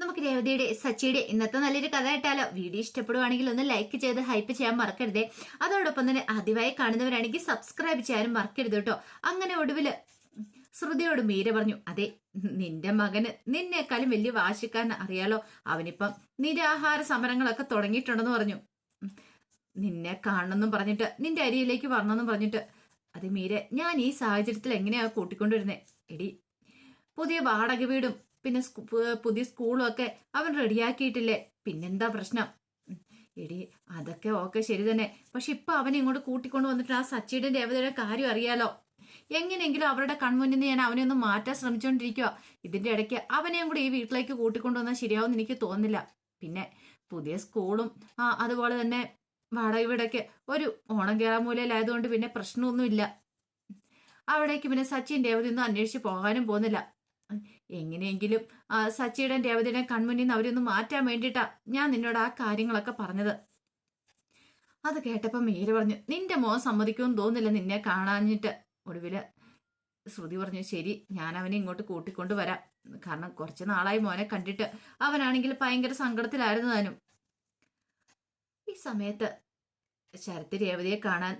നമുക്ക് രേവതിയുടെ സച്ചിയുടെ ഇന്നത്തെ നല്ലൊരു കഥ കേട്ടാലോ? വീഡിയോ ഇഷ്ടപ്പെടുവാണെങ്കിൽ ഒന്ന് ലൈക്ക് ചെയ്ത് ഹൈപ്പ് ചെയ്യാൻ മറക്കരുതേ. അതോടൊപ്പം തന്നെ ആദ്യമായി കാണുന്നവരാണെങ്കിൽ സബ്സ്ക്രൈബ് ചെയ്യാനും മറക്കരുത് കേട്ടോ. അങ്ങനെ ഒടുവില് ശ്രുതിയോട് മീര പറഞ്ഞു, അതെ, നിന്റെ മകന് നിന്നേക്കാളും വലിയ വാശിക്കാരൻ അറിയാലോ. അവനിപ്പം നിരാഹാര സമരങ്ങളൊക്കെ തുടങ്ങിയിട്ടുണ്ടെന്ന് പറഞ്ഞു. നിന്നെ കാണണമെന്നും പറഞ്ഞിട്ട് നിന്റെ അരിയിലേക്ക് വരണമെന്നും പറഞ്ഞിട്ട്. അത് മീര, ഞാൻ ഈ സാഹചര്യത്തിൽ എങ്ങനെയാ കൂട്ടിക്കൊണ്ടുവരുന്നേ? എടി, പുതിയ വാടക വീടും പിന്നെ പുതിയ സ്കൂളും ഒക്കെ അവൻ റെഡിയാക്കിയിട്ടില്ലേ? പിന്നെന്താ പ്രശ്നം? എടി, അതൊക്കെ ഓക്കെ ശരി തന്നെ. പക്ഷെ ഇപ്പൊ അവനെ ഇങ്ങോട്ട് കൂട്ടിക്കൊണ്ട് വന്നിട്ട് ആ സച്ചിയുടെ രേവതിയുടെ കാര്യം അറിയാലോ. എങ്ങനെയെങ്കിലും അവരുടെ കൺമുന്നിൽ നിന്ന് ഞാൻ അവനെ ഒന്ന് മാറ്റാൻ ശ്രമിച്ചുകൊണ്ടിരിക്കുക. ഇതിന്റെ ഇടയ്ക്ക് അവനെയും കൂടി ഈ വീട്ടിലേക്ക് കൂട്ടിക്കൊണ്ടുവന്നാൽ ശരിയാവുമെന്ന് എനിക്ക് തോന്നുന്നില്ല. പിന്നെ പുതിയ സ്കൂളും അതുപോലെ തന്നെ വാടക വീടൊക്കെ ഒരു ഓണം കേറാമൂലയിലായതുകൊണ്ട് പിന്നെ പ്രശ്നമൊന്നുമില്ല. അവിടേക്ക് പിന്നെ സച്ചിൻ രേവതി ഒന്നും അന്വേഷിച്ച് പോകാനും പോകുന്നില്ല. എങ്ങനെയെങ്കിലും സച്ചിയുടെ രേവതിയുടെ കൺമുന്നിൽ നിന്ന് അവരൊന്ന് മാറ്റാൻ വേണ്ടിയിട്ടാ ഞാൻ നിന്നോട് ആ കാര്യങ്ങളൊക്കെ പറഞ്ഞത്. അത് കേട്ടപ്പോ മീര പറഞ്ഞു, നിന്റെ മോൻ സമ്മതിക്കുമെന്ന് തോന്നുന്നില്ല നിന്നെ കാണാഞ്ഞിട്ട്. ഒടുവില് ശ്രുതി പറഞ്ഞു, ശരി, ഞാൻ അവനെ ഇങ്ങോട്ട് കൂട്ടിക്കൊണ്ട് വരാം. കാരണം കുറച്ച് നാളായി മോനെ കണ്ടിട്ട്. അവനാണെങ്കിൽ ഭയങ്കര സങ്കടത്തിലായിരുന്നു താനും. ഈ സമയത്ത് ശരത്ത് രേവതിയെ കാണാൻ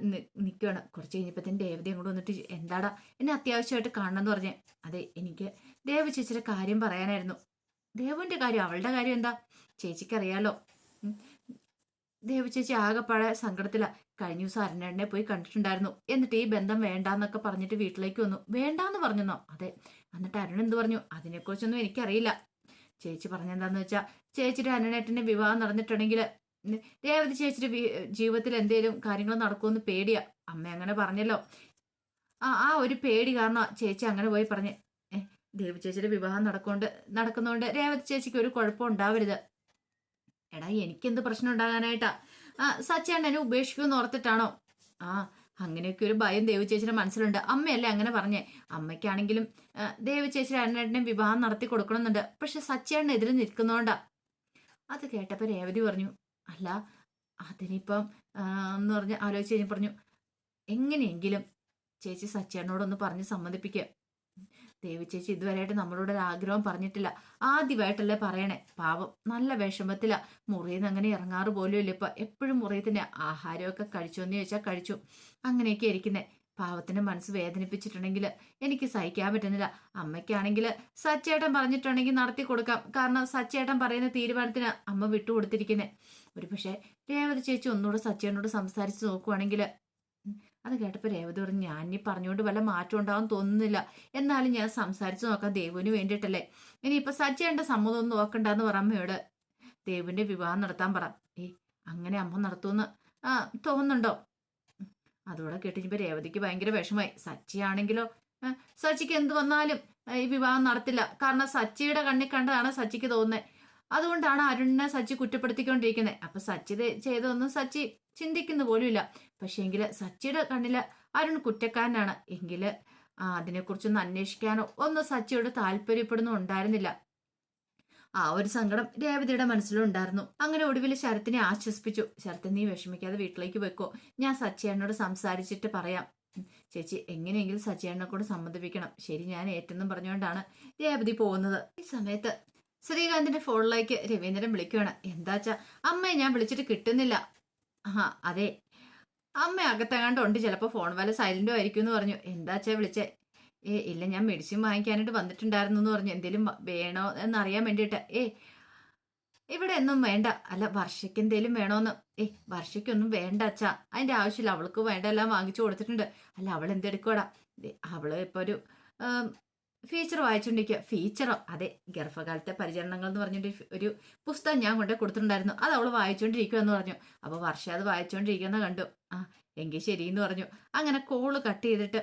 നിൽക്കുകയാണ്. കുറച്ച് കഴിഞ്ഞപ്പോ രേവതിയും കൂടെ വന്നിട്ട്, എന്താടാ എന്നെ അത്യാവശ്യമായിട്ട് കാണണം എന്ന് പറഞ്ഞേ? അതെ, എനിക്ക് ദേവ ചേച്ചിയുടെ കാര്യം പറയാനായിരുന്നു. ദേവുവിന്റെ കാര്യം? അവളുടെ കാര്യം എന്താ? ചേച്ചിക്കറിയാലോ, ദേവ ചേച്ചി ആകെപ്പാടെ സങ്കടത്തില. കഴിഞ്ഞ ദിവസം അരുണേട്ടനെ പോയി കണ്ടിട്ടുണ്ടായിരുന്നു. എന്നിട്ട് ഈ ബന്ധം വേണ്ടാന്നൊക്കെ പറഞ്ഞിട്ട് വീട്ടിലേക്ക് വന്നു. വേണ്ടാന്ന് പറഞ്ഞെന്നോ? അതെ. എന്നിട്ട് അരുൺ എന്ത് പറഞ്ഞു? അതിനെക്കുറിച്ചൊന്നും എനിക്കറിയില്ല. ചേച്ചി പറഞ്ഞെന്താന്ന് വെച്ചാ, ചേച്ചിയുടെ അരുണേട്ടന്റെ വിവാഹം നടന്നിട്ടുണ്ടെങ്കിൽ രേവതി ചേച്ചിയുടെ ജീവിതത്തിൽ എന്തേലും കാര്യങ്ങൾ നടക്കുമെന്ന് പേടിയാ. അമ്മ അങ്ങനെ പറഞ്ഞല്ലോ. ആ ഒരു പേടി കാരണം ചേച്ചി അങ്ങനെ പോയി പറഞ്ഞേ. ദേവി ചേച്ചിയുടെ വിവാഹം നടക്കുന്നോണ്ട് രേവതി ചേച്ചിക്ക് ഒരു കുഴപ്പം ഉണ്ടാവരുത്. എടാ, എനിക്കെന്ത് പ്രശ്നം ഉണ്ടാകാനായിട്ടാ? സച്ചിയാണ് എന്നെ ഉപേക്ഷിക്കുമെന്ന് ഓർത്തിട്ടാണോ? അങ്ങനെയൊക്കെ ഒരു ഭയം ദേവി ചേച്ചിയുടെ മനസ്സിലുണ്ട്. അമ്മയല്ലേ അങ്ങനെ പറഞ്ഞേ. അമ്മയ്ക്കാണെങ്കിലും ദേവി ചേച്ചിയുടെ അണ്ണേട്ടനെ വിവാഹം നടത്തി കൊടുക്കണമെന്നുണ്ട്. പക്ഷെ സച്ചിയാണ് എതിരെ നിൽക്കുന്നോണ്ടാ. അത് കേട്ടപ്പോ രേവതി പറഞ്ഞു, അല്ല അതിനിപ്പം എന്ന് പറഞ്ഞ് ആലോചിച്ച് കഴിഞ്ഞ് പറഞ്ഞു, എങ്ങനെയെങ്കിലും ചേച്ചി സച്ചിയണ്ണോടൊന്ന് പറഞ്ഞ് സമ്മതിപ്പിക്കുക. ദേവി ചേച്ചി ഇതുവരെയായിട്ട് നമ്മളോട് ഒരു ആഗ്രഹം പറഞ്ഞിട്ടില്ല. ആദ്യമായിട്ടല്ലേ പറയണേ. പാവം, നല്ല വിഷമത്തില. മുറിയിൽ നിന്ന് അങ്ങനെ ഇറങ്ങാറ് പോലും ഇല്ല ഇപ്പൊ. എപ്പോഴും മുറിയിൽ തന്നെ. ആഹാരമൊക്കെ കഴിച്ചോന്ന് ചോദിച്ചാൽ കഴിച്ചു. അങ്ങനെയൊക്കെ ഇരിക്കുന്നേ. പാവത്തിന്റെ മനസ്സ് വേദനിപ്പിച്ചിട്ടുണ്ടെങ്കിൽ എനിക്ക് സഹിക്കാൻ പറ്റുന്നില്ല. അമ്മയ്ക്കാണെങ്കിൽ സച്ചേട്ടൻ പറഞ്ഞിട്ടുണ്ടെങ്കിൽ നടത്തി കൊടുക്കാം. കാരണം സച്ചേട്ടൻ പറയുന്ന തീരുമാനത്തിന് അമ്മ വിട്ടുകൊടുത്തിരിക്കുന്നേ. ഒരു പക്ഷെ രേവതി ചേച്ചി ഒന്നുകൂടെ സച്ചേട്ടനോട് സംസാരിച്ച് നോക്കുവാണെങ്കിൽ. അത് കേട്ടപ്പോ രേവതി പറഞ്ഞു, ഞാൻ ഈ പറഞ്ഞുകൊണ്ട് വല്ല മാറ്റം ഉണ്ടാവും തോന്നുന്നില്ല. എന്നാലും ഞാൻ സംസാരിച്ചു നോക്കാം, ദേവുവിന് വേണ്ടിയിട്ടല്ലേ. ഇനിയിപ്പൊ സച്ചേട്ടന്റെ സമ്മതമൊന്നും നോക്കണ്ടെന്ന് പറ അമ്മയോട്. ദേവുവിന്റെ വിവാഹം നടത്താൻ പറ. അങ്ങനെ അമ്മ നടത്തുമെന്ന് തോന്നുന്നുണ്ടോ? അതോടെ കേട്ടിപ്പോ രേവതിക്ക് ഭയങ്കര വിഷമായി. സച്ചിയാണെങ്കിലോ, സച്ചിക്ക് എന്ത് വന്നാലും ഈ വിവാഹം നടത്തില്ല. കാരണം സച്ചിയുടെ കണ്ണിൽ കണ്ടതാണ് സച്ചിക്ക് തോന്നുന്നത്. അതുകൊണ്ടാണ് അരുണിനെ സച്ചി കുറ്റപ്പെടുത്തിക്കൊണ്ടിരിക്കുന്നത്. അപ്പൊ സച്ചി ചെയ്തൊന്നും സച്ചി ചിന്തിക്കുന്ന പോലും ഇല്ല. പക്ഷെ എങ്കില് സച്ചിയുടെ കണ്ണില് അരുൺ കുറ്റക്കാരനാണ്. എങ്കില് അതിനെക്കുറിച്ചൊന്ന് അന്വേഷിക്കാനോ ഒന്നും സച്ചിയോട് താല്പര്യപ്പെടുന്നു ഉണ്ടായിരുന്നില്ല. ഒരു സങ്കടം രേവതിയുടെ മനസ്സിലും ഉണ്ടായിരുന്നു. അങ്ങനെ ഒടുവിൽ ശരത്തിനെ ആശ്വസിപ്പിച്ചു. ശരത്ത്, നീ വിഷമിക്കാതെ വീട്ടിലേക്ക് വെക്കോ, ഞാൻ സച്ചിയണ്ണോട് സംസാരിച്ചിട്ട് പറയാം. ചേച്ചി എങ്ങനെയെങ്കിലും സച്ചിയണ്ണെ കൂടെ സമ്മതിപ്പിക്കണം. ശരി, ഞാൻ ഏറ്റെന്നും പറഞ്ഞുകൊണ്ടാണ് രേവതി പോകുന്നത്. ഈ സമയത്ത് ശ്രീകാന്തിന്റെ ഫോണിലേക്ക് രവീന്ദ്രൻ വിളിക്കുകയാണ്. എന്താച്ചാ, അമ്മയെ ഞാൻ വിളിച്ചിട്ട് കിട്ടുന്നില്ല. അതെ, അമ്മ അകത്തെങ്ങാണ്ട് ചിലപ്പോ ഫോൺ വല്ല സൈലന്റോ ആയിരിക്കും എന്ന് പറഞ്ഞു. എന്താച്ചാ വിളിച്ചേ? ഇല്ല, ഞാൻ മെഡിസിൻ വാങ്ങിക്കാനായിട്ട് വന്നിട്ടുണ്ടായിരുന്നു എന്ന് പറഞ്ഞു. എന്തേലും വേണോ എന്നറിയാൻ വേണ്ടിയിട്ട്. ഇവിടെ ഒന്നും വേണ്ട. അല്ല, വർഷയ്ക്ക് എന്തേലും വേണോന്ന്? വർഷയ്ക്കൊന്നും വേണ്ട അച്ഛാ, അതിന്റെ ആവശ്യമില്ല. അവൾക്ക് വേണ്ട എല്ലാം വാങ്ങിച്ചു കൊടുത്തിട്ടുണ്ട്. അല്ല, അവൾ എന്തെടുക്കോടാ? അവള് ഇപ്പൊ ഒരു ഫീച്ചർ വായിച്ചോണ്ടിരിക്കുക. ഫീച്ചറോ? അതെ, ഗർഭകാലത്തെ പരിചരണങ്ങൾ എന്ന് പറഞ്ഞിട്ട് ഒരു പുസ്തകം ഞാൻ കൊണ്ടേ കൊടുത്തിട്ടുണ്ടായിരുന്നു. അത് അവള് വായിച്ചോണ്ടിരിക്കുക എന്ന് പറഞ്ഞു. അപ്പൊ വർഷ അത് വായിച്ചോണ്ടിരിക്കുന്ന കണ്ടു. എങ്കിൽ ശരിയെന്ന് പറഞ്ഞു. അങ്ങനെ കോള് കട്ട് ചെയ്തിട്ട്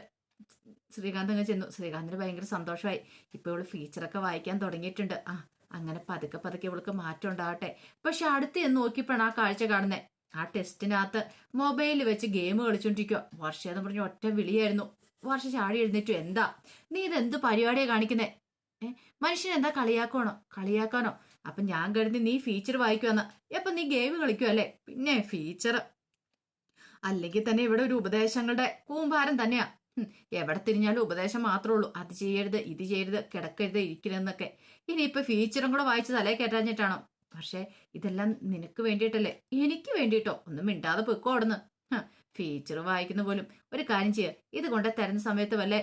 ശ്രീകാന്ത് അങ്ങ് ചെന്നു. ശ്രീകാന്തിന് ഭയങ്കര സന്തോഷമായി. ഇപ്പൊ ഇവള് ഫീച്ചറൊക്കെ വായിക്കാൻ തുടങ്ങിയിട്ടുണ്ട്. അങ്ങനെ പതുക്കെ പതുക്കെ ഇവൾക്ക് മാറ്റം ഉണ്ടാവട്ടെ. പക്ഷെ അടുത്ത് എന്ന് നോക്കിയപ്പോഴാണ് ആ കാഴ്ച കാണുന്നത്. ആ ടെസ്റ്റിനകത്ത് മൊബൈലിൽ വെച്ച് ഗെയിം കളിച്ചോണ്ടിരിക്കുക. വർഷ എന്ന് പറഞ്ഞ ഒറ്റ വിളിയായിരുന്നു. വർഷ ചാടി എഴുന്നേറ്റു. എന്താ നീ ഇതെന്ത് പരിപാടിയാ കാണിക്കുന്നേ? മനുഷ്യൻ എന്താ കളിയാക്കാനോ? അപ്പൊ ഞാൻ കരുതി നീ ഫീച്ചർ വായിക്കുവന്ന്. എപ്പൊ നീ ഗെയിം കളിക്കുവല്ലേ? പിന്നെ ഫീച്ചർ അല്ലെങ്കിൽ തന്നെ ഇവിടെ ഒരു ഉപദേശങ്ങളുടെ കൂമ്പാരം തന്നെയാ. എവിടെ തിരിഞ്ഞാലും ഉപദേശം മാത്രമേ ഉള്ളൂ. അത് ചെയ്യരുത്, ഇത് ചെയ്യരുത്, കിടക്കരുത്, ഇരിക്കരുതെന്നൊക്കെ. ഇനിയിപ്പോൾ ഫീച്ചറും കൂടെ വായിച്ച് തലേ കയറ്റാഞ്ഞിട്ടാണോ? പക്ഷേ ഇതെല്ലാം നിനക്ക് വേണ്ടിയിട്ടല്ലേ? എനിക്ക് വേണ്ടിയിട്ടോ? ഒന്നും മിണ്ടാതെ പൊയ്ക്കോ അവിടുന്ന്. ഫീച്ചർ വായിക്കുന്ന പോലും. ഒരു കാര്യം ചെയ്യുക, ഇത് കൊണ്ട് തരുന്ന സമയത്ത് വല്ലേ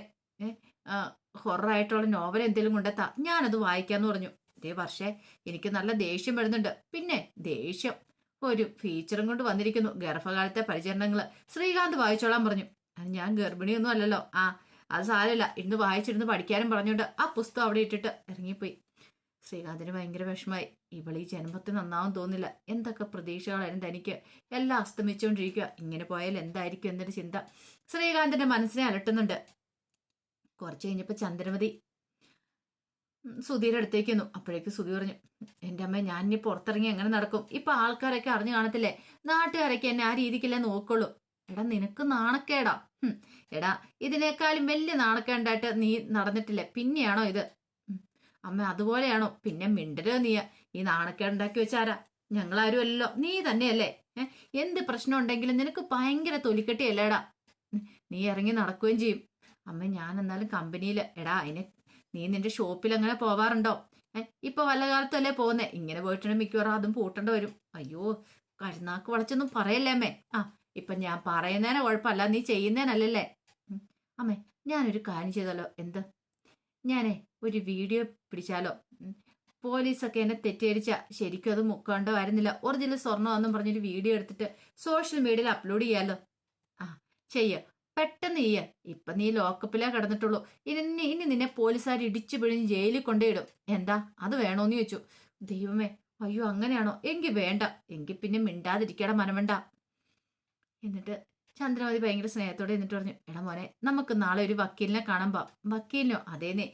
ഹൊററായിട്ടുള്ള നോവൽ എന്തെങ്കിലും കൊണ്ടെത്താ, ഞാനത് വായിക്കാന്ന് പറഞ്ഞു. ഇതേ പക്ഷേ എനിക്ക് നല്ല ദേഷ്യം വരുന്നുണ്ട്. പിന്നെ ദേഷ്യം ഒരു ഫീച്ചറും കൊണ്ട് വന്നിരിക്കുന്നു. ഗർഭകാലത്തെ പരിചരണങ്ങൾ ശ്രീകാന്ത് വായിച്ചോളാൻ പറഞ്ഞു. അത് ഞാൻ ഗർഭിണിയൊന്നും അല്ലല്ലോ. അത് സാരമില്ല, ഇന്ന് വായിച്ചിരുന്ന് പഠിക്കാനും പറഞ്ഞുകൊണ്ട് ആ പുസ്തകം അവിടെ ഇട്ടിട്ട് ഇറങ്ങിപ്പോയി. ശ്രീകാന്തിന് ഭയങ്കര വിഷമായി. ഇവളീ ജന്മത്തിൽ നന്നാവും തോന്നില്ല. എന്തൊക്കെ പ്രതീക്ഷകളായിരുന്നു തനിക്ക്. എല്ലാം അസ്തമിച്ചുകൊണ്ടിരിക്കുക. ഇങ്ങനെ പോയാൽ എന്തായിരിക്കും എന്നൊരു ചിന്ത ശ്രീകാന്തിന്റെ മനസ്സിനെ അലട്ടുന്നുണ്ട്. കുറച്ച് കഴിഞ്ഞപ്പോൾ ചന്ദ്രമതി സുധീരുടെ അടുത്തേക്ക് വന്നു. അപ്പോഴേക്ക് സുധി പറഞ്ഞു, എൻ്റെ അമ്മ ഞാൻ ഇനി പുറത്തിറങ്ങി എങ്ങനെ നടക്കും? ഇപ്പൊ ആൾക്കാരൊക്കെ അറിഞ്ഞു കാണത്തില്ലേ? നാട്ടുകാരൊക്കെ എന്നെ ആ രീതിക്കല്ലേ നോക്കുള്ളൂ. എടാ നിനക്ക് നാണക്കേടാ. എടാ ഇതിനേക്കാളും വലിയ നാണക്കേണ്ടായിട്ട് നീ നടന്നിട്ടില്ലേ? പിന്നെയാണോ ഇത്? അമ്മ അതുപോലെയാണോ? പിന്നെ മിണ്ടരോ നീ? ഈ നാണക്കേടുണ്ടാക്കി വെച്ചാരാ? ഞങ്ങളാരും അല്ലല്ലോ, നീ തന്നെയല്ലേ. എന്ത് പ്രശ്നം ഉണ്ടെങ്കിലും നിനക്ക് ഭയങ്കര തൊലിക്കെട്ടിയല്ലേടാ. നീ ഇറങ്ങി നടക്കുകയും ചെയ്യും. അമ്മ ഞാൻ എന്നാലും കമ്പനിയിൽ എടാ നീ നിന്റെ ഷോപ്പിൽ അങ്ങനെ പോവാറുണ്ടോ? ഇപ്പൊ വല്ല കാലത്തല്ലേ പോകുന്നേ? ഇങ്ങനെ പോയിട്ടുണ്ടെങ്കിൽ മിക്കവാറും അതും പൂട്ടേണ്ടി വരും. അയ്യോ കരുനാക്ക് വളച്ചൊന്നും പറയല്ലേ അമ്മേ. ഇപ്പൊ ഞാൻ പറയുന്നതിനെ കുഴപ്പമല്ല, നീ ചെയ്യുന്നതിനല്ലല്ലേ. അമ്മേ ഞാനൊരു കാര്യം ചെയ്താലോ? എന്ത്? ഞാനേ ഒരു വീഡിയോ പിടിച്ചാലോ? പോലീസൊക്കെ എന്നെ തെറ്റിദ്ധരിച്ച ശരിക്കും അത് മുക്കാണ്ടോ വരുന്നില്ല, ഒറിജിനൽ സ്വർണ്ണമെന്നും പറഞ്ഞൊരു വീഡിയോ എടുത്തിട്ട് സോഷ്യൽ മീഡിയയിൽ അപ്ലോഡ് ചെയ്യാലോ? ചെയ്യ, പെട്ടെന്ന് ചെയ്യ. ഇപ്പൊ നീ ലോക്കപ്പിലേ കിടന്നിട്ടുള്ളൂ. ഇനി നിന്നെ പോലീസുകാർ ഇടിച്ചു പിഴിഞ്ഞ് ജയിലിൽ കൊണ്ടുപോയിടും. എന്താ അത് വേണോന്ന് ചോദിച്ചു. ദൈവമേ, അയ്യോ അങ്ങനെയാണോ? എങ്കിൽ വേണ്ട. എങ്കിൽ പിന്നെ മിണ്ടാതിരിക്കട മനമണ്ട. എന്നിട്ട് ചന്ദ്രമതി ഭയങ്കര സ്നേഹത്തോടെ എന്നിട്ട് പറഞ്ഞു, എടാ മോനെ നമുക്ക് നാളെ ഒരു വക്കീലിനെ കാണാൻ പോവാം. വക്കീലിനോ? അതേന്നേ.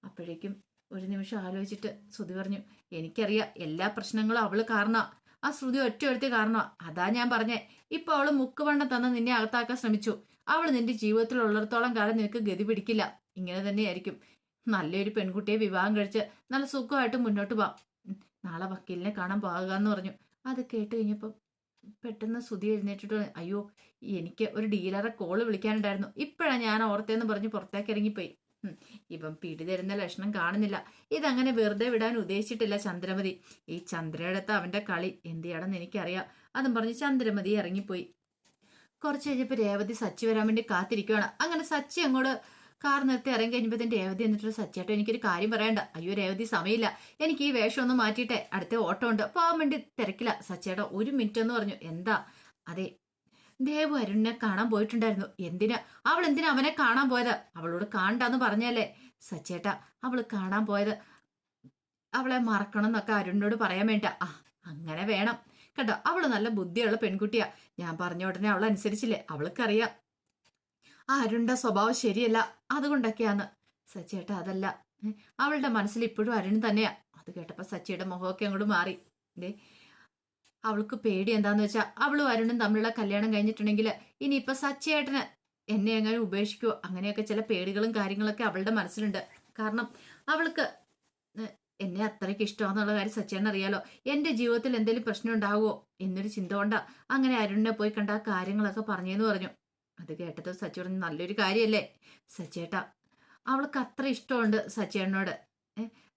അപ്പോഴേക്കും ഒരു നിമിഷം ആലോചിച്ചിട്ട് ശ്രുതി പറഞ്ഞു, എനിക്കറിയാം എല്ലാ പ്രശ്നങ്ങളും അവള് കാരണ. ആ ശ്രുതി ഒറ്റ ഒരുത്തി കാരണ. അതാ ഞാൻ പറഞ്ഞേ. ഇപ്പൊ അവള് മുക്കുവണ്ണം തന്ന് നിന്നെ അകത്താക്കാൻ ശ്രമിച്ചു. അവള് നിന്റെ ജീവിതത്തിൽ ഉള്ളിടത്തോളം കാലം നിനക്ക് ഗതി പിടിക്കില്ല. ഇങ്ങനെ തന്നെയായിരിക്കും. നല്ലൊരു പെൺകുട്ടിയെ വിവാഹം കഴിച്ച് നല്ല സുഖമായിട്ട് മുന്നോട്ട് പോവാം. നാളെ വക്കീലിനെ കാണാൻ പോകാന്ന് പറഞ്ഞു. അത് കേട്ട് കഴിഞ്ഞപ്പം പെട്ടെന്ന് ശ്രുതി എഴുന്നേറ്റിട്ട്, അയ്യോ എനിക്ക് ഒരു ഡീലറെ കോള് വിളിക്കാനുണ്ടായിരുന്നു, ഇപ്പോഴാണ് ഞാൻ ഓർത്തേന്ന് പറഞ്ഞ് പുറത്തേക്ക് ഇറങ്ങിപ്പോയി. ഇപ്പം പിടി തരുന്ന ലക്ഷണം കാണുന്നില്ല. ഇതങ്ങനെ വെറുതെ വിടാൻ ഉദ്ദേശിച്ചിട്ടില്ല ചന്ദ്രമതി. ഈ ചന്ദ്രയുടെ അവന്റെ കളി എന്ത് ചെയ്യണമെന്ന് എനിക്കറിയാം. അതും പറഞ്ഞ് ചന്ദ്രമതി ഇറങ്ങിപ്പോയി. കുറച്ച് കഴിഞ്ഞപ്പോൾ രേവതി സച്ചി വരാൻ വേണ്ടി കാത്തിരിക്കുകയാണ്. അങ്ങനെ സച്ചി അങ്ങോട്ട് കാർ നിർത്തി ഇറങ്ങി കഴിഞ്ഞപ്പോഴത്തേന് രേവതി എന്നിട്ട്, സച്ചിയാട്ടോ എനിക്കൊരു കാര്യം പറയണ്ട. അയ്യോ രേവതി സമയമില്ല, എനിക്ക് ഈ വേഷം ഒന്ന് മാറ്റിയിട്ടെ അടുത്ത ഓട്ടം ഉണ്ട്, പോകാൻ വേണ്ടി തിരക്കില്ല. സച്ചിയേട്ടാ ഒരു മിനിറ്റ് എന്ന് പറഞ്ഞു. എന്താ? അതെ ദേവു അരുണിനെ കാണാൻ പോയിട്ടുണ്ടായിരുന്നു. എന്തിനാ? അവൾ എന്തിനാ അവനെ കാണാൻ പോയത്? അവളോട് കാണണ്ടെന്ന് പറഞ്ഞല്ലേ സച്ചേട്ടാ. അവള് കാണാൻ പോയത് അവളെ മറക്കണം എന്നൊക്കെ അരുണിനോട് പറയാൻ വേണ്ട. അങ്ങനെ വേണം കേട്ടോ. അവള് നല്ല ബുദ്ധിയുള്ള പെൺകുട്ടിയാ. ഞാൻ പറഞ്ഞ ഉടനെ അവൾ അനുസരിച്ചില്ലേ? അവൾക്കറിയാം ആ അരുണിന്റെ സ്വഭാവം ശരിയല്ല, അതുകൊണ്ടൊക്കെയാന്ന്. സച്ചേട്ടാ അതല്ല, അവളുടെ മനസ്സിൽ ഇപ്പോഴും അരുൺ തന്നെയാ. അത് കേട്ടപ്പോ സച്ചിയുടെ മുഖമൊക്കെ അങ്ങോട്ട് മാറി. അവൾക്ക് പേടി എന്താന്ന് വെച്ചാൽ അവളും അരുണും തമ്മിലുള്ള കല്യാണം കഴിഞ്ഞിട്ടുണ്ടെങ്കിൽ ഇനിയിപ്പൊ സച്ചിയേട്ടന് എന്നെ എങ്ങനെ ഉപേക്ഷിക്കുവോ, അങ്ങനെയൊക്കെ ചില പേടികളും കാര്യങ്ങളൊക്കെ അവളുടെ മനസ്സിലുണ്ട്. കാരണം അവൾക്ക് എന്നെ അത്രയ്ക്ക് ഇഷ്ടമാണെന്നുള്ള കാര്യം സച്ചേട്ടൻ അറിയാലോ. എന്റെ ജീവിതത്തിൽ എന്തെങ്കിലും പ്രശ്നം ഉണ്ടാവുമോ എന്നൊരു ചിന്ത കൊണ്ടാ അങ്ങനെ അരുണിനെ പോയി കണ്ട ആ കാര്യങ്ങളൊക്കെ പറഞ്ഞെന്ന് പറഞ്ഞു. അത് കേട്ടത് സച്ചി പറഞ്ഞു, നല്ലൊരു കാര്യല്ലേ സച്ചേട്ടാ. അവൾക്ക് അത്ര ഇഷ്ടമുണ്ട് സച്ചേട്ടനോട്.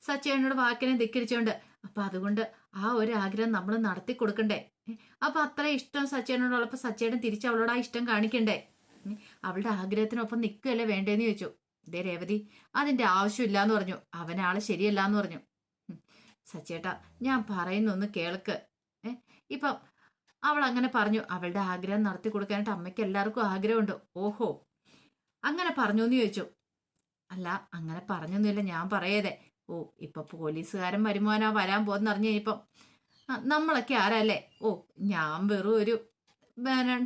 സച്ചേട്ടനോട് വാക്കിനെ ധിക്കരിച്ചോണ്ട്. അപ്പൊ അതുകൊണ്ട് ആ ഒരു ആഗ്രഹം നമ്മൾ നടത്തി കൊടുക്കണ്ടേ? അപ്പൊ അത്ര ഇഷ്ടം സച്ചേട്ടനോടുള്ളപ്പോ സച്ചേട്ടൻ തിരിച്ച് അവളോട് ആ ഇഷ്ടം കാണിക്കണ്ടേ? അവളുടെ ആഗ്രഹത്തിനൊപ്പം നിൽക്കുകയല്ലേ വേണ്ടേന്ന് ചോദിച്ചു. ഇതേ രേവതി അതിന്റെ ആവശ്യമില്ലാന്ന് പറഞ്ഞു. അവനാള് ശരിയല്ലാന്ന് പറഞ്ഞു. സച്ചേട്ടാ ഞാൻ പറയുന്നൊന്ന് കേൾക്ക്. ഇപ്പം അവൾ അങ്ങനെ പറഞ്ഞു. അവളുടെ ആഗ്രഹം നടത്തി കൊടുക്കാനായിട്ട് അമ്മയ്ക്ക് എല്ലാവർക്കും ആഗ്രഹമുണ്ട്. ഓഹോ അങ്ങനെ പറഞ്ഞു എന്ന് ചോദിച്ചു. അല്ല അങ്ങനെ പറഞ്ഞൊന്നുമില്ല, ഞാൻ പറയേതെ. ഇപ്പൊ പോലീസുകാരൻ വരുമാനാ വരാൻ പോകുന്ന അറിഞ്ഞു കഴിഞ്ഞപ്പം നമ്മളൊക്കെ ആരല്ലേ? ഞാൻ വെറും ഒരു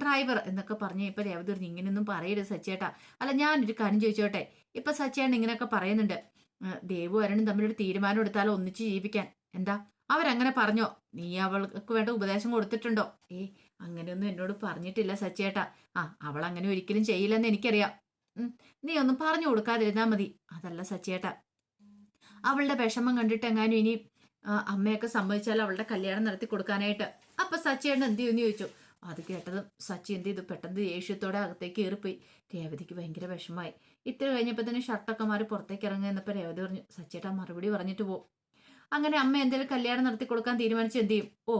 ഡ്രൈവർ എന്നൊക്കെ പറഞ്ഞു. ഇപ്പൊ രേവതി പറഞ്ഞു, ഇങ്ങനെയൊന്നും പറയരുത് സച്ചേട്ടാ. അല്ല ഞാനൊരു കാര്യം ചോദിച്ചോട്ടെ? ഇപ്പൊ സച്ചേട്ടൻ ഇങ്ങനെയൊക്കെ പറയുന്നുണ്ട്, ദേവു അരുണും തമ്മിലൊരു തീരുമാനം എടുത്താലോ ഒന്നിച്ച് ജീവിക്കാൻ. എന്താ അവരങ്ങനെ പറഞ്ഞോ? നീ അവൾക്ക് വേണ്ട ഉപദേശം കൊടുത്തിട്ടുണ്ടോ? അങ്ങനെയൊന്നും എന്നോട് പറഞ്ഞിട്ടില്ല സച്ചേട്ടാ. അവൾ അങ്ങനെ ഒരിക്കലും ചെയ്യില്ലെന്ന് എനിക്കറിയാം. നീ ഒന്നും പറഞ്ഞു കൊടുക്കാതിരുന്നാ മതി. അതല്ല സച്ചേട്ടാ, അവളുടെ വിഷമം കണ്ടിട്ട് എങ്ങാനും ഇനി അമ്മയൊക്കെ സമ്മതിച്ചാൽ അവളുടെ കല്യാണം നടത്തി കൊടുക്കാനായിട്ട്. അപ്പൊ സച്ചേട്ടൻ എന്ത് ചെയ്യുമെന്ന് ചോദിച്ചു. അത് കേട്ടതും സച്ചി എന്ത് ചെയ്തു, പെട്ടെന്ന് ദേഷ്യത്തോടെ അകത്തേക്ക് കയറിപ്പോയി. രേവതിക്ക് ഭയങ്കര വിഷമായി. ഇത്ര കഴിഞ്ഞപ്പോൾ തന്നെ ഷർട്ടൊക്കെ മാറി പുറത്തേക്ക് ഇറങ്ങി എന്നപ്പോൾ രേവതി പറഞ്ഞു, സച്ചിയേട്ടാ മറുപടി പറഞ്ഞിട്ട് പോ. അങ്ങനെ അമ്മ എന്തെങ്കിലും കല്യാണം നടത്തി കൊടുക്കാൻ തീരുമാനിച്ച് എന്ത് ചെയ്യും? ഓ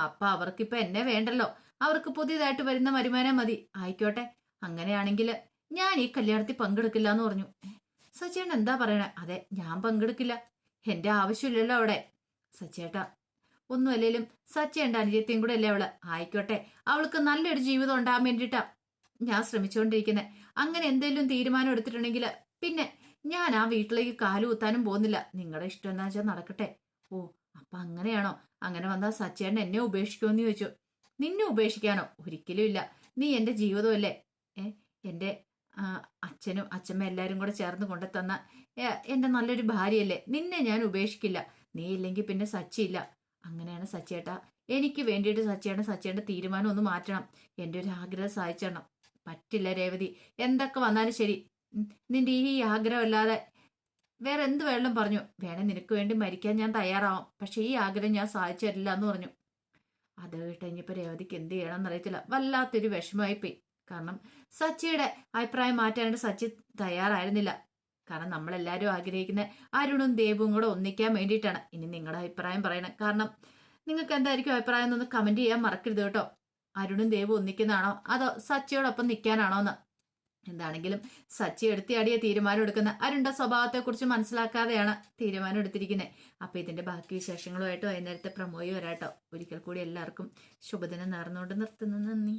അപ്പൊ അവർക്കിപ്പൊ എന്നെ വേണ്ടല്ലോ, അവർക്ക് പുതിയതായിട്ട് വരുന്ന വരുമാനം മതി. ആയിക്കോട്ടെ, അങ്ങനെയാണെങ്കിൽ ഞാൻ ഈ കല്യാണത്തിൽ പങ്കെടുക്കില്ല എന്ന് പറഞ്ഞു. സച്ചേട്ടൻ എന്താ പറയണേ? അതെ, ഞാൻ പങ്കെടുക്കില്ല, എന്റെ ആവശ്യമില്ലല്ലോ അവിടെ. സച്ചേട്ടാ ഒന്നുമല്ലേലും സച്ചേണ്ട അനുജത്തിയും കൂടെ അല്ലേ അവള്. ആയിക്കോട്ടെ, അവൾക്ക് നല്ലൊരു ജീവിതം ഉണ്ടാകാൻ വേണ്ടിയിട്ടാ ഞാൻ ശ്രമിച്ചുകൊണ്ടിരിക്കുന്നത്. അങ്ങനെ എന്തെങ്കിലും തീരുമാനം എടുത്തിട്ടുണ്ടെങ്കിൽ പിന്നെ ഞാൻ ആ വീട്ടിലേക്ക് കാലുകുത്താനും പോകുന്നില്ല. നിങ്ങളുടെ ഇഷ്ടം എന്താ വെച്ചാൽ നടക്കട്ടെ. ഓ അപ്പൊ അങ്ങനെയാണോ? അങ്ങനെ വന്നാൽ സച്ചേട്ടൻ എന്നെ ഉപേക്ഷിക്കുമെന്ന് ചോദിച്ചു. നിന്നെ ഉപേക്ഷിക്കാനോ? ഒരിക്കലും ഇല്ല. നീ എന്റെ ജീവിതമല്ലേ. എന്റെ അച്ഛനും അച്ഛമ്മ എല്ലാരും കൂടെ ചേർന്ന് കൊണ്ടുതന്ന എന്റെ നല്ലൊരു ഭാര്യയല്ലേ. നിന്നെ ഞാൻ ഉപേക്ഷിക്കില്ല. നീ ഇല്ലെങ്കിൽ പിന്നെ സച്ചി ഇല്ല. അങ്ങനെയാണ് സച്ചേട്ടാ, എനിക്ക് വേണ്ടിയിട്ട് സച്ചേട്ടന്റെ തീരുമാനം ഒന്ന് മാറ്റണം. എന്റെ ഒരു ആഗ്രഹം സാധിച്ചണം. പറ്റില്ല രേവതി, എന്തൊക്കെ വന്നാലും ശരി, നിന്റെ ഈ ആഗ്രഹമല്ലാതെ വേറെ എന്ത് വേണം പറഞ്ഞു. വേണേ നിനക്ക് വേണ്ടി മരിക്കാൻ ഞാൻ തയ്യാറാവാം, പക്ഷെ ഈ ആഗ്രഹം ഞാൻ സാധിച്ചു തരില്ല എന്ന് പറഞ്ഞു. അത് കഴിഞ്ഞപ്പോൾ രേവതിക്ക് എന്ത് ചെയ്യണമെന്ന് അറിയത്തില്ല. വല്ലാത്തൊരു വിഷമമായിപ്പോയി. കാരണം സച്ചിയുടെ അഭിപ്രായം മാറ്റാനായിട്ട് സച്ചി തയ്യാറായിരുന്നില്ല. കാരണം നമ്മളെല്ലാവരും ആഗ്രഹിക്കുന്ന അരുണും ദേവും കൂടെ ഒന്നിക്കാൻ വേണ്ടിയിട്ടാണ്. ഇനി നിങ്ങളുടെ അഭിപ്രായം പറയണം. കാരണം നിങ്ങൾക്ക് എന്തായിരിക്കും അഭിപ്രായം എന്നൊന്ന് കമന്റ് ചെയ്യാൻ മറക്കരുത് കേട്ടോ. അരുണും ദേവും ഒന്നിക്കുന്നതാണോ അതോ സച്ചിയോടൊപ്പം നിൽക്കാനാണോ എന്ന്. എന്താണെങ്കിലും സച്ചി എടുത്തിയാടിയ തീരുമാനം എടുക്കുന്ന അരുണിന്റെ സ്വഭാവത്തെക്കുറിച്ച് മനസ്സിലാക്കാതെയാണ് തീരുമാനം എടുത്തിരിക്കുന്നത്. അപ്പൊ ഇതിന്റെ ബാക്കി വിശേഷങ്ങളുമായിട്ട് വൈകുന്നേരത്തെ പ്രമോയി വരാട്ടോ. ഒരിക്കൽ കൂടി എല്ലാവർക്കും ശുഭദിനം നേർന്നുകൊണ്ട് നിർത്തുന്നു. നന്ദി.